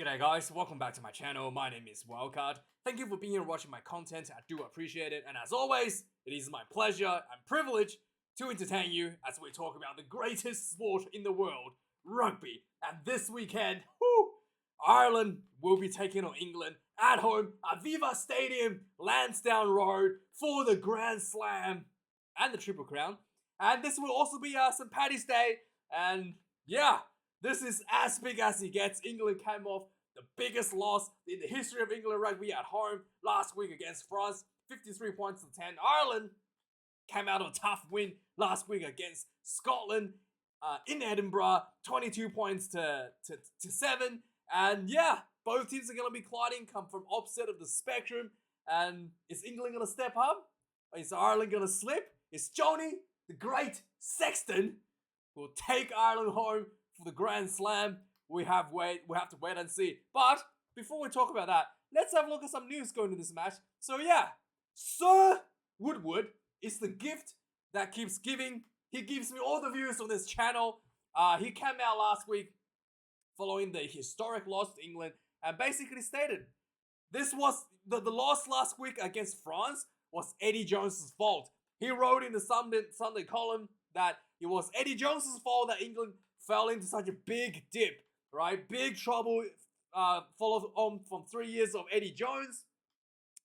G'day guys, welcome back to my channel. My name is Wildkard. Thank you for being here and watching my content. I do appreciate it. And as always, it is my pleasure and privilege to entertain you as we talk about the greatest sport in the world, rugby. And this weekend, Ireland will be taking on England at home at Aviva Stadium, Lansdowne Road for the Grand Slam and the Triple Crown. And this will also be St. Paddy's Day. And yeah, this is as big as it gets. England came off the biggest loss in the history of England rugby at home last week against France, 53 points to 10. Ireland came out of a tough win last week against Scotland in Edinburgh, 22 points to 7. And yeah, both teams are going to be colliding, come from opposite of the spectrum. And is England going to step up? Or is Ireland going to slip? Is Johnny, the great Sexton, will take Ireland home for the Grand Slam? We have to wait and see. But before we talk about that, let's have a look at some news going into this match. So yeah, Sir Woodward is the gift that keeps giving. He gives me all the views on this channel. He came out last week following the historic loss to England and basically stated this was the loss last week against France was Eddie Jones's fault. He wrote in the Sunday column that it was Eddie Jones's fault that England fell into such a big dip, right? Big trouble followed on from 3 years of Eddie Jones,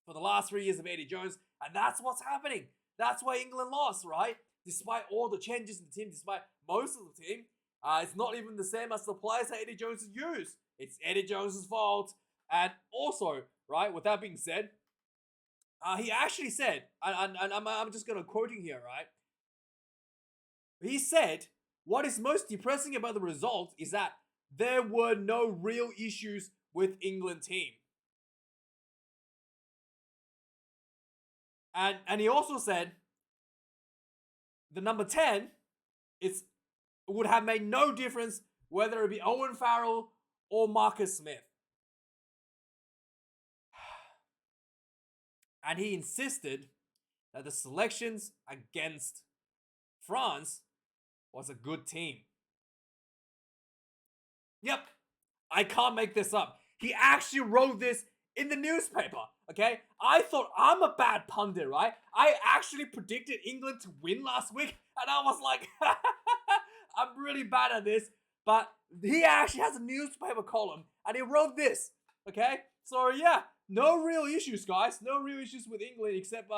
for the last 3 years of Eddie Jones, and that's what's happening. That's why England lost, right? Despite all the changes in the team, despite most of the team, it's not even the same as the players that Eddie Jones used. It's Eddie Jones's fault. And also, right, with that being said, he actually said, and I'm just going to quote him here, right? He said, what is most depressing about the result is that there were no real issues with England team. And he also said, the number 10, it would have made no difference whether it be Owen Farrell or Marcus Smith. And he insisted that the selections against France was a good team. Yep, I can't make this up. He actually wrote this in the newspaper, okay? I thought I'm a bad pundit, right? I actually predicted England to win last week, and I was like, I'm really bad at this. But he actually has a newspaper column, and he wrote this, okay? So yeah, no real issues, guys. No real issues with England except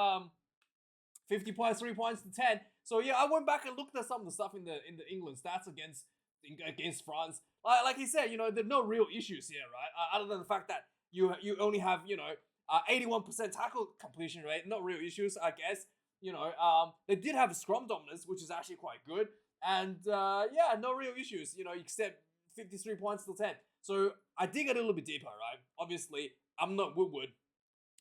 50 points, 3 points to 10. So yeah, I went back and looked at some of the stuff in the England stats against France. Like he said, there's no real issues here, right? Other than the fact that you only have 81% tackle completion rate. No real issues, I guess. They did have a scrum dominance, which is actually quite good. And yeah, no real issues. Except 53 points to 10. So I dig a little bit deeper, right? Obviously, I'm not Woodward.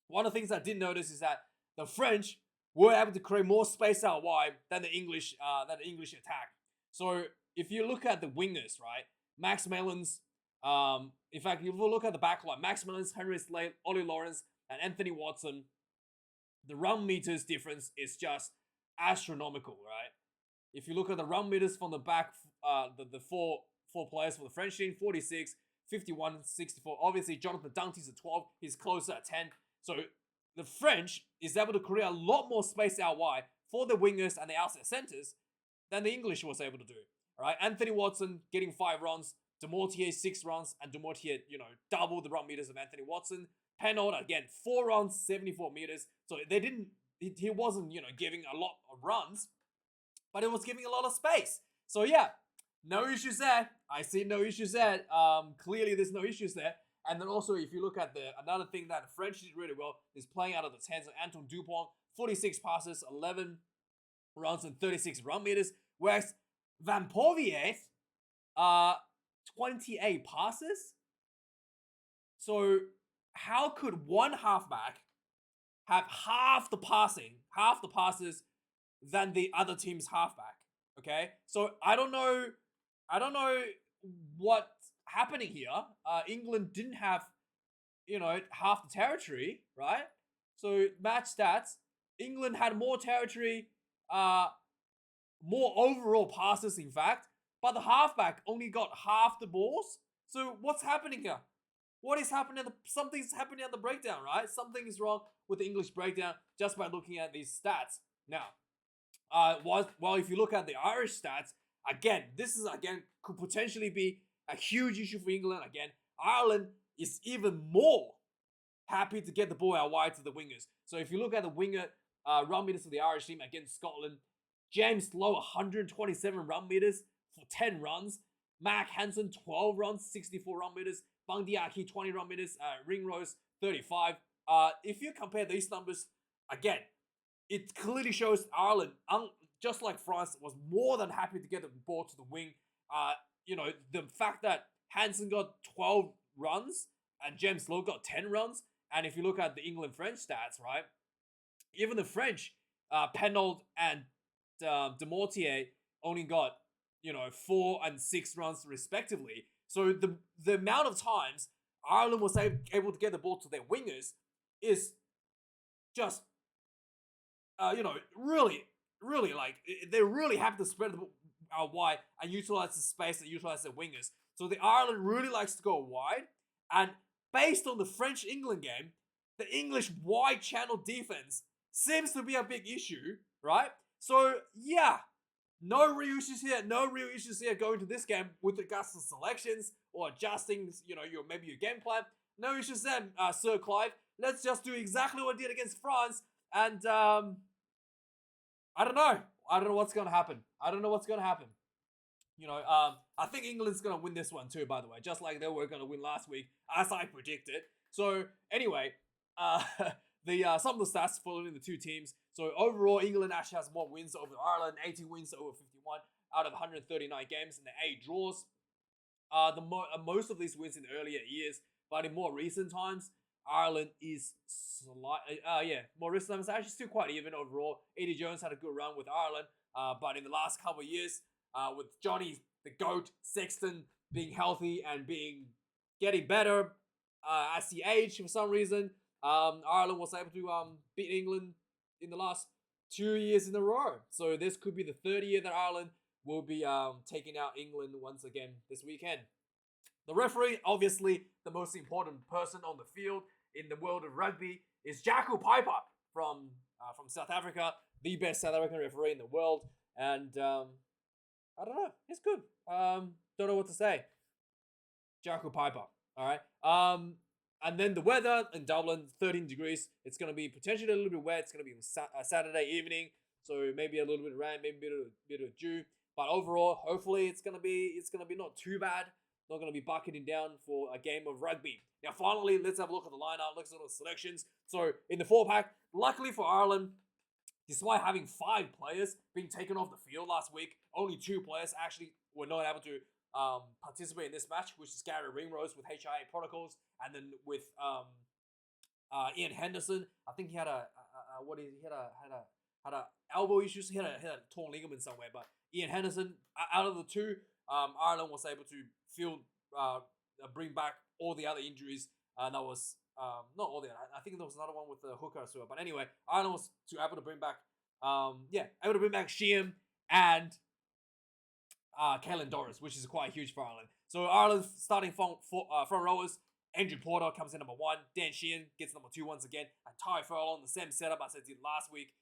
One of the things I did notice is that the French were able to create more space out wide than the English attack. So if you look at the wingers, right, Max Mellons, in fact, if you look at the back line, Max Mellons, Henry Slade, Ollie Lawrence, and Anthony Watson, the run meters difference is just astronomical, right? If you look at the run meters from the back, the four players for the French team, 46, 51, 64. Obviously, Jonathan Dunty's at 12. He's closer at 10. So the French is able to create a lot more space out wide for the wingers and the outside centers than the English was able to do. All right, Anthony Watson getting 5 runs, Demortier 6 runs, and Demortier, double the run meters of Anthony Watson. Pennold, again, 4 runs, 74 meters. So he wasn't, giving a lot of runs, but it was giving a lot of space. So yeah, no issues there. I see no issues there. Clearly there's no issues there. And then also, if you look at another thing that the French did really well is playing out of the 10s of Antoine Dupont, 46 passes, 11 runs, and 36 run meters. Whereas Van Povier, 28 passes. So how could one halfback have half the passes than the other team's halfback? Okay, so I don't know what's happening here. England didn't have, half the territory, right? So match stats, England had more territory, more overall passes, in fact, but the halfback only got half the balls. So what's happening here? what is happening? Something's happening at the breakdown, right? Something is wrong with the English breakdown just by looking at these stats. Now, while if you look at the Irish stats, again, could potentially be a huge issue for England. Again, Ireland is even more happy to get the ball out wide to the wingers. So if you look at the winger run meters for the Irish team against Scotland, James Lowe 127 run meters for 10 runs. Mac Hansen 12 runs, 64 run meters. Bangdiaki 20 run meters. Ringrose 35. If you compare these numbers, again, it clearly shows Ireland, just like France, was more than happy to get the ball to the wing. The fact that Hansen got 12 runs and James Lowe got 10 runs. And if you look at the England-French stats, right, even the French, Penold and Demortier only got 4 and 6 runs respectively. So the amount of times Ireland was able to get the ball to their wingers is just really, really, like, they really have to spread the ball wide and utilize the space and utilize their wingers. So the Ireland really likes to go wide, and based on the French-England game, the English wide channel defense seems to be a big issue, right? So, yeah, no real issues here going to this game with regards to selections or adjusting, your game plan. No issues there, Sir Clive. Let's just do exactly what we did against France, and, I don't know what's going to happen. I think England's going to win this one too, by the way, just like they were going to win last week, as I predicted. So, anyway, some of the stats following the two teams. So, overall, England actually has more wins over Ireland, 80 wins over 51 out of 139 games, and the 8 draws. Most of these wins in earlier years, but in more recent times, Ireland is more recent times, actually still quite even overall. Eddie Jones had a good run with Ireland, but in the last couple of years, with Johnny the GOAT Sexton being healthy and getting better as he aged for some reason, Ireland was able to beat England in the last 2 years in a row. So this could be the third year that Ireland will be taking out England once again this weekend. The referee, obviously the most important person on the field in the world of rugby, is Jaco Piper from South Africa, the best South African referee in the world. And I don't know, he's good. Don't know what to say. Jaco Piper, all right. And then the weather in Dublin, 13 degrees. It's going to be potentially a little bit wet. It's going to be Saturday evening, so maybe a little bit of rain, maybe a bit of dew. But overall, hopefully it's gonna be not too bad. Not gonna be bucketing down for a game of rugby. Now, finally, let's have a look at the lineup. Let's look at the selections. So in the 4-pack, luckily for Ireland, despite having 5 players being taken off the field last week, only 2 players actually were not able to participate in this match, which is Gary Ringrose with HIA protocols, and then with Ian Henderson. I think he had a elbow issues. He had a torn ligament somewhere. But Ian Henderson, out of the 2, Ireland was able to bring back all the other injuries. That was not all the other. I think there was another one with the hooker as well. But anyway, Ireland was able to bring back Sheehan and Caelan Doris, which is quite huge for Ireland. So Ireland's starting front rowers. Andrew Porter comes in number 1. Dan Sheehan gets number 2 once again. And Ty Furlong, the same setup as I did last week.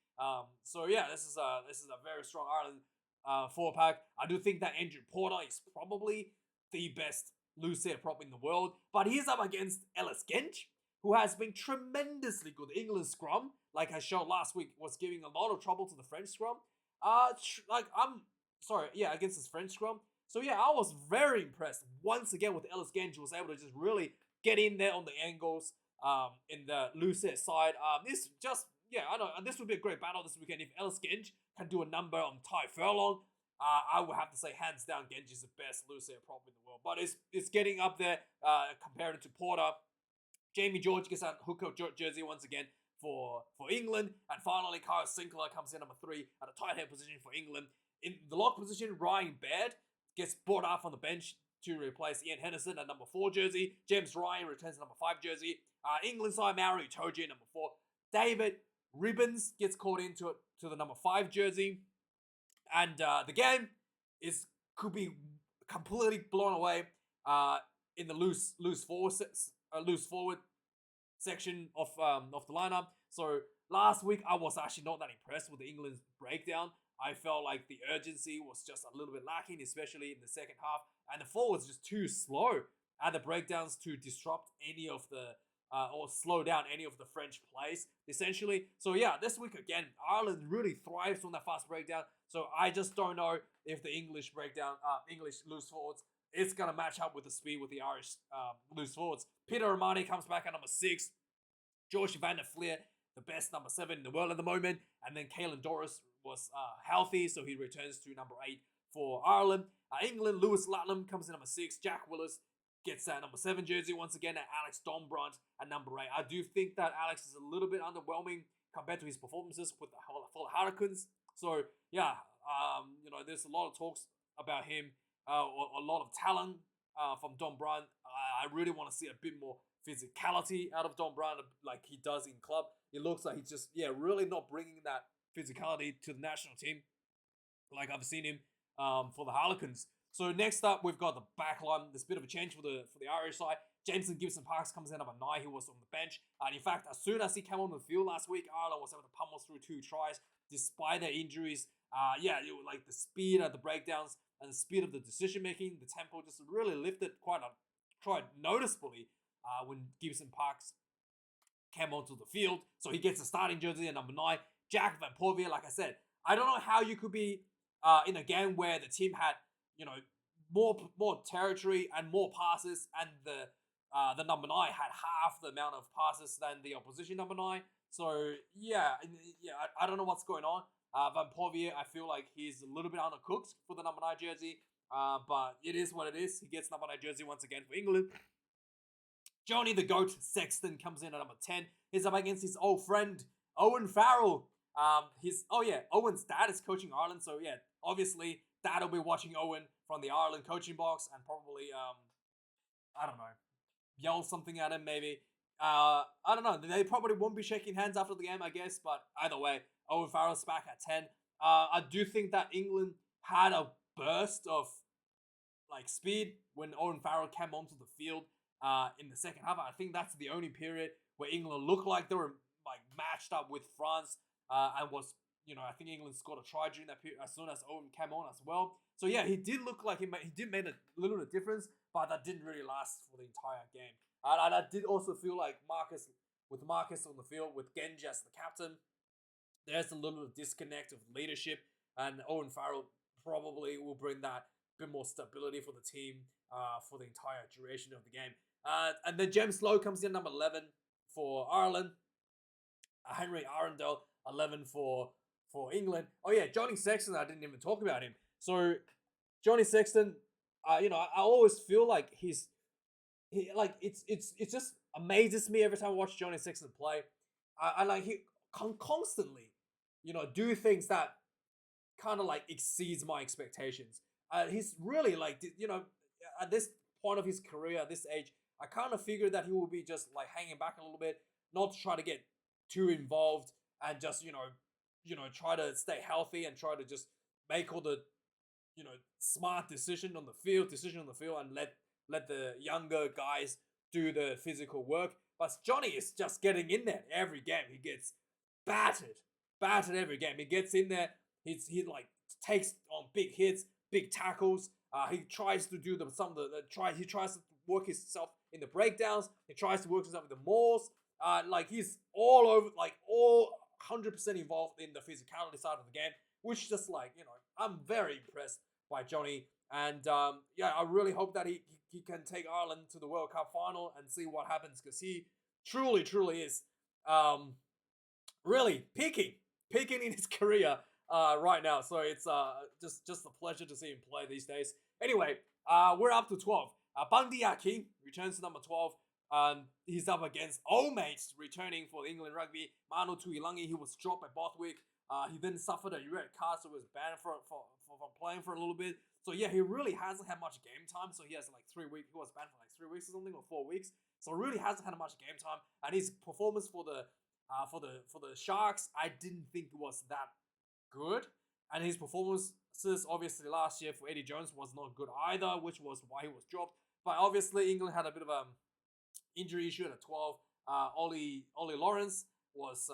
So yeah, this is a very strong Ireland 4-pack. I do think that Andrew Porter is probably the best loose head prop in the world, but he's up against Ellis Gench, who has been tremendously good. The England scrum, like I showed last week, was giving a lot of trouble to the French scrum. Against this French scrum. So yeah, I was very impressed once again with Ellis Gench, who was able to just really get in there on the angles in the loose head side. I know, and this would be a great battle this weekend if Ellis Gench can do a number on Ty Furlong. I would have to say, hands down, Gench is the best loose head prop in the world. But it's getting up there compared to Porter. Jamie George gets a hooker jersey once again for England. And finally, Kyle Sinclair comes in number 3 at a tight head position for England. In the lock position, Ryan Baird gets brought up on the bench to replace Ian Henderson at number 4 jersey. James Ryan returns to number 5 jersey. England side, Maori Toji number 4. David Ribbons gets called into the number 5 jersey. And the game could be completely blown away in the loose forward loose forward section of the lineup. So last week I was actually not that impressed with the England's breakdown. I felt like the urgency was just a little bit lacking, especially in the second half, and the forwards just too slow at the breakdowns to disrupt any of the or slow down any of the French plays, essentially. So yeah, this week again, Ireland really thrives on that fast breakdown. So I just don't know if the English breakdown, English loose forwards, is gonna match up with the speed with the Irish loose forwards. Peter O'Mahony comes back at number 6. George Van der Fleer, the best number 7 in the world at the moment, and then Caelan Doris was healthy, so he returns to number 8 for Ireland. England, Lewis Latham comes in number 6. Jack Willis gets that number 7 jersey once again, and Alex Dombrandt at number 8. I do think that Alex is a little bit underwhelming compared to his performances with the Hurricanes. So yeah, there's a lot of talks about him, a lot of talent from Dombrandt. I really want to see a bit more physicality out of Dombrandt like he does in club. It looks like he's just really not bringing that physicality to the national team like I've seen him for the Harlequins. So next up, we've got the back line. There's a bit of a change for the Irish side. Jameson Gibson-Parks comes in number 9. He was on the bench. And in fact, as soon as he came on the field last week, Ireland was able to pummel through 2 tries despite their injuries. Like the speed of the breakdowns and the speed of the decision-making, the tempo just really lifted quite noticeably when Gibson-Parks came onto the field. So he gets a starting jersey at number 9. Jack Van Porvier, like I said, I don't know how you could be in a game where the team had, more territory and more passes, and the number 9 had half the amount of passes than the opposition number 9. So I don't know what's going on. Van Porvier, I feel like he's a little bit undercooked for the number 9 jersey, but it is what it is. He gets number 9 jersey once again for England. Johnny the Goat Sexton comes in at number 10. He's up against his old friend Owen Farrell. Owen's dad is coaching Ireland, so yeah, obviously Dad will be watching Owen from the Ireland coaching box and probably yell something at him maybe. I don't know. They probably won't be shaking hands after the game, I guess, but either way, Owen Farrell's back at 10. I do think that England had a burst of speed when Owen Farrell came onto the field in the second half. I think that's the only period where England looked like they were matched up with France and was, I think England scored a try during that period as soon as Owen came on as well. So yeah, he did look like he did make a little bit of difference, but that didn't really last for the entire game. And I did also feel like Marcus on the field, with Genji as the captain, there's a little disconnect of leadership, and Owen Farrell probably will bring that bit more stability for the team for the entire duration of the game. And then James Lowe comes in number 11 for Ireland. Henry Arundel, 11 for England. Oh yeah, Johnny Sexton, I didn't even talk about him. So Johnny Sexton, I always feel like it's just amazes me every time I watch Johnny Sexton play. He constantly, do things that kind of exceeds my expectations. He's really at this point of his career, at this age, I kind of figured that he will be just hanging back a little bit, not to try to get too involved, and just try to stay healthy and try to just make all the smart decision on the field, and let the younger guys do the physical work. But Johnny is just getting in there every game. He gets battered every game. He gets in there. He takes on big hits, big tackles. He tries to do he tries to work himself in the breakdowns. He tries to work himself in the mauls. He's all over, all 100% involved in the physicality side of the game, which just I'm very impressed by Johnny. And I really hope that he can take Ireland to the World Cup final and see what happens, because he truly is really peaking in his career right now. So it's just a pleasure to see him play these days. Anyway, we're up to 12. Bandi Aki returns to number 12. He's up against old mates returning for England rugby, Manu Tuilangi. He was dropped by Bothwick. He then suffered a red card, so was banned for playing for a little bit. So yeah, he really hasn't had much game time. So he has 3 weeks. He was banned for 3 weeks or something, or 4 weeks. So really hasn't had much game time. And his performance for the Sharks, I didn't think was that good. And his performances obviously last year for Eddie Jones was not good either, which was why he was dropped. But obviously England had a bit of injury issue at 12. Ollie Lawrence was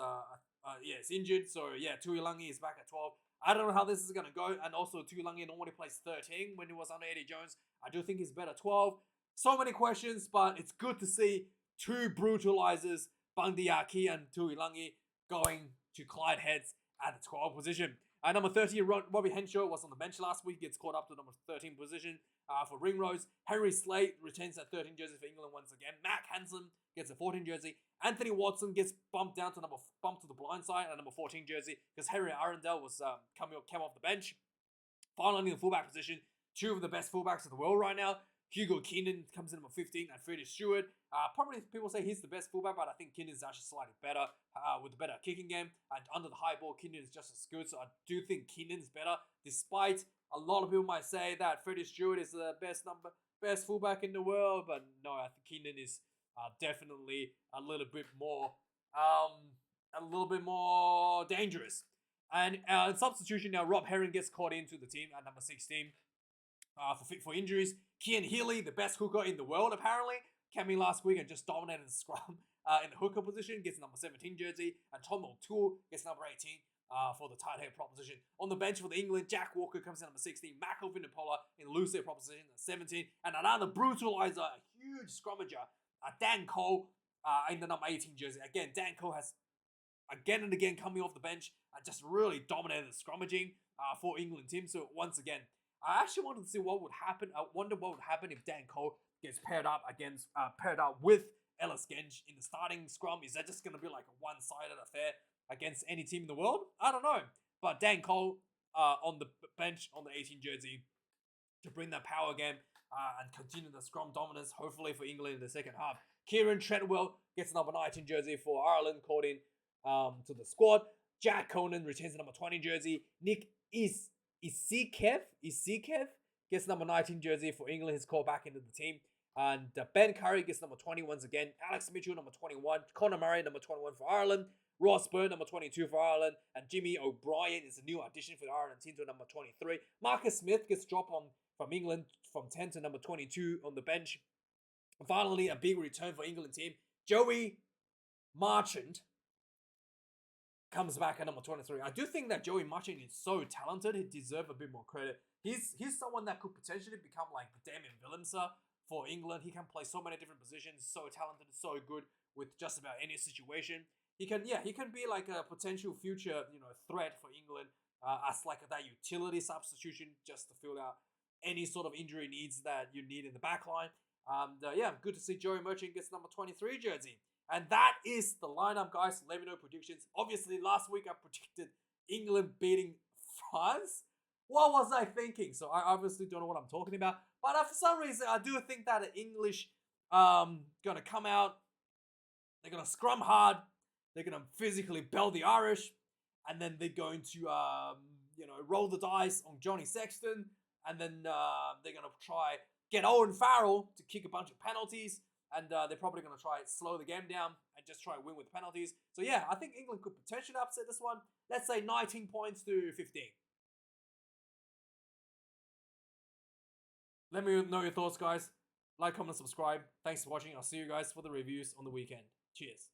is injured, so yeah, Tuilangi is back at 12. I don't know how this is gonna go, and also Tuilangi normally plays 13 when he was under Eddie Jones. I do think he's better 12. So many questions, but it's good to see two brutalizers, Bandiaki and Tuilangi, going to Clyde heads at the 12 position. Number 30, Robbie Henshaw was on the bench last week, gets caught up to number 13 position for Ringrose. Henry Slate retains that 13 jersey for England once again. Mac Hansen gets a 14 jersey. Anthony Watson gets bumped down to bumped to the blind side at number 14 jersey because Harry Arundel was came off the bench. Finally, in the fullback position, two of the best fullbacks in the world right now. Hugo Keenan comes in number 15 and Freddie Stewart. Probably people say he's the best fullback, but I think Keenan is actually slightly better with a better kicking game. And under the high ball, Keenan is just as good. So I do think Keenan's better, despite a lot of people might say that Freddie Stewart is the best fullback in the world. But no, I think Keenan is definitely a little bit more dangerous. And in substitution now, Rob Herring gets caught into the team at number 16 for injuries. Kian Healy, the best hooker in the world apparently, came in last week and just dominated the scrum in the hooker position, gets number 17 jersey, and Tom O'Toole gets number 18 for the tight head proposition. On the bench for the England, Jack Walker comes in number 16, Mako Vinipola in the loose head proposition at 17, and another brutalizer, a huge scrummager, Dan Cole in the number 18 jersey. Again, Dan Cole has again and again coming off the bench and just really dominated the scrummaging for England team. So once again, I actually wanted to see what would happen. I wonder what would happen if Dan Cole gets paired up with Ellis Genge in the starting scrum. Is that just going to be like a one-sided affair against any team in the world? I don't know. But Dan Cole on the bench on the 18 jersey to bring that power game and continue the scrum dominance, hopefully for England in the second half. Kieran Treadwell gets number 19 jersey for Ireland, called in to the squad. Jack Conan retains the number 20 jersey. Nick Isikev gets number 19 jersey for England. He's called back into the team. And Ben Curry gets number 20 once again. Alex Mitchell, number 21. Conor Murray, number 21 for Ireland. Ross Byrne, number 22 for Ireland. And Jimmy O'Brien is a new addition for the Ireland team to number 23. Marcus Smith gets dropped from England from 10 to number 22 on the bench. And finally, a big return for England team. Joey Marchant comes back at number 23. I do think that Joey Marchant is so talented. He deserves a bit more credit. He's someone that could potentially become like the Damien Willemse for England. He can play so many different positions. So talented, so good with just about any situation. He can be like a potential future, threat for England as like that utility substitution just to fill out any sort of injury needs that you need in the back line. Good to see Joey Marchant gets number 23 jersey. And that is the lineup, guys. Let me know predictions. Obviously, last week I predicted England beating France. What was I thinking? So I obviously don't know what I'm talking about. But for some reason, I do think that the English going to come out. They're going to scrum hard. They're going to physically belt the Irish. And then they're going to, roll the dice on Johnny Sexton. And then they're going to try get Owen Farrell to kick a bunch of penalties. And they're probably going to try slow the game down and just try to win with penalties. So yeah, I think England could potentially upset this one. Let's say 19 points to 15. Let me know your thoughts, guys. Like, comment, subscribe. Thanks for watching. I'll see you guys for the reviews on the weekend. Cheers.